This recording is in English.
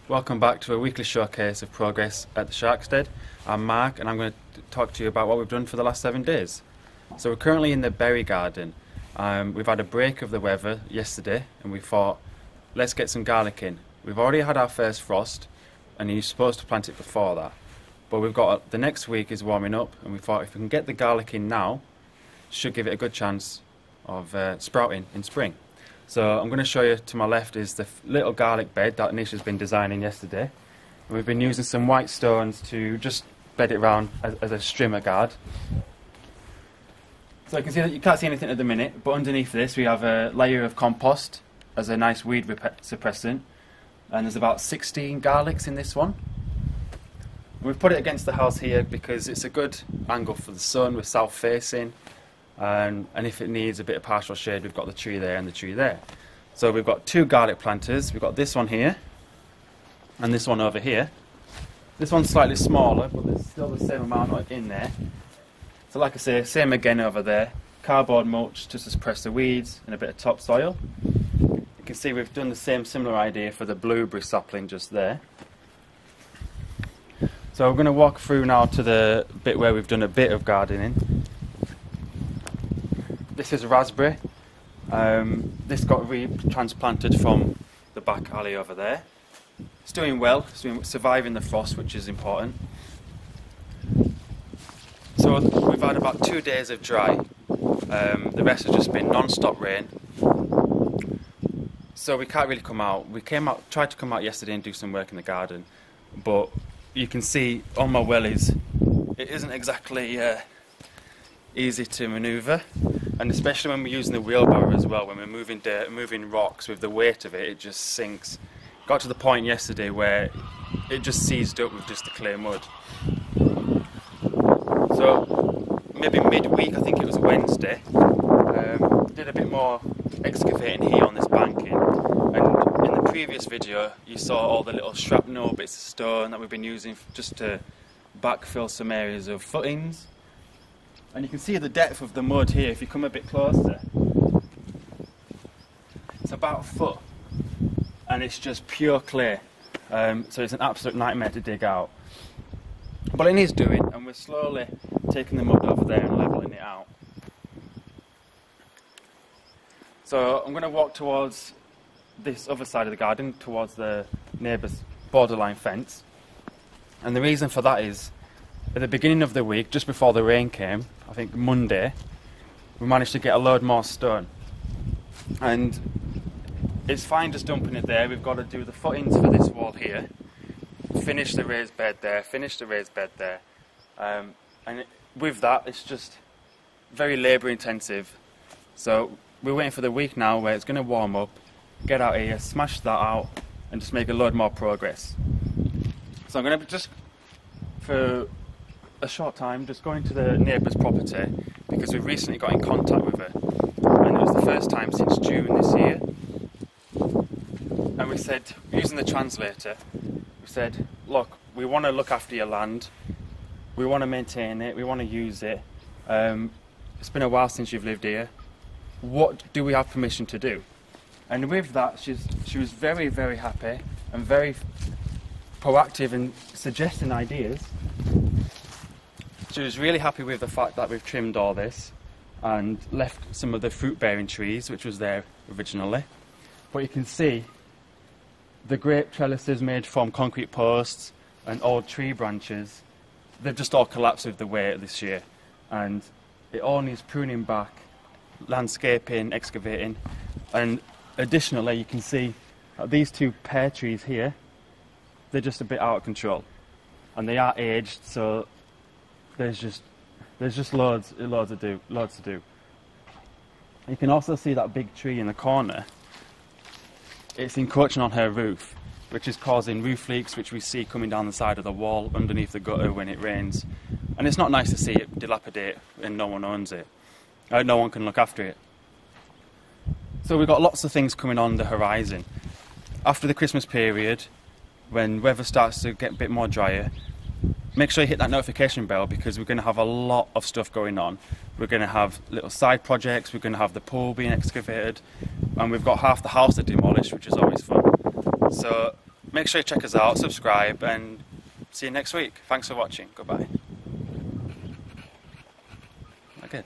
Welcome back to a weekly showcase of progress at the Sharkstead. I'm Mark and I'm going to talk to you about what we've done for the last 7 days. So we're currently in the berry garden. We've had a break of the weather yesterday and we thought, let's get some garlic in. We've already had our first frost and you're supposed to plant it before that. But we've got, the next week is warming up and we thought if we can get the garlic in now, should give it a good chance of sprouting in spring. So I'm going to show you, to my left is the little garlic bed that Nisha's been designing yesterday. And we've been using some white stones to just bed it round as a strimmer guard. So you can see that you can't see anything at the minute, but underneath this we have a layer of compost as a nice weed suppressant. And there's about 16 garlics in this one. We've put it against the house here because it's a good angle for the sun, we're south facing. And if it needs a bit of partial shade, we've got the tree there and the tree there. So we've got 2 garlic planters. We've got this one here and this one over here. This one's slightly smaller, but there's still the same amount in there. So like I say, same again over there. Cardboard mulch to suppress the weeds and a bit of topsoil. You can see we've done the same similar idea for the blueberry sapling just there. So we're going to walk through now to the bit where we've done a bit of gardening. This is raspberry. This got retransplanted from the back alley over there. It's doing well, it's surviving the frost, which is important. So we've had about 2 days of dry. The rest has just been non-stop rain. So we can't really come out. We tried to come out yesterday and do some work in the garden, but you can see on my wellies, it isn't exactly easy to manoeuvre. And especially when we're using the wheelbarrow as well, when we're moving dirt, moving rocks, with the weight of it, it just sinks. Got to the point yesterday where it just seized up with just the clear mud. So maybe midweek, I think it was Wednesday, did a bit more excavating here on this banking. And in the previous video, you saw all the little shrapnel bits of stone that we've been using just to backfill some areas of footings. And you can see the depth of the mud here if you come a bit closer. It's about a foot and it's just pure clay. So it's an absolute nightmare to dig out. But it needs doing, and we're slowly taking the mud over there and levelling it out. So I'm going to walk towards this other side of the garden, towards the neighbour's borderline fence. And the reason for that is, at the beginning of the week, just before the rain came, I think Monday, we managed to get a load more stone. And it's fine just dumping it there. We've got to do the footings for this wall here, finish the raised bed there, finish the raised bed there. With that, it's just very labour intensive. So we're waiting for the week now where it's going to warm up, get out here, smash that out, and just make a load more progress. So I'm going to just, for a short time, just going to the neighbour's property because we've recently got in contact with her, and it was the first time since June this year. And we said, using the translator, we said, look, we want to look after your land, we want to maintain it, we want to use it. It's been a while since you've lived here. What do we have permission to do? And with that, she was very, very happy and very proactive in suggesting ideas. She was really happy with the fact that we've trimmed all this and left some of the fruit-bearing trees, which was there originally. But you can see the grape trellises made from concrete posts and old tree branches, they've just all collapsed with the weight this year. And it all needs pruning back, landscaping, excavating. And additionally, you can see that these 2 pear trees here, they're just a bit out of control. And they are aged, so there's just loads to do. You can also see that big tree in the corner. It's encroaching on her roof, which is causing roof leaks, which we see coming down the side of the wall underneath the gutter when it rains. And it's not nice to see it dilapidate and no one owns it. No one can look after it. So we've got lots of things coming on the horizon. After the Christmas period, when weather starts to get a bit more drier, make sure you hit that notification bell because we're going to have a lot of stuff going on. We're going to have little side projects, we're going to have the pool being excavated, and we've got half the house to demolish, which is always fun. So make sure you check us out, subscribe, and see you next week. Thanks for watching. Goodbye. Good.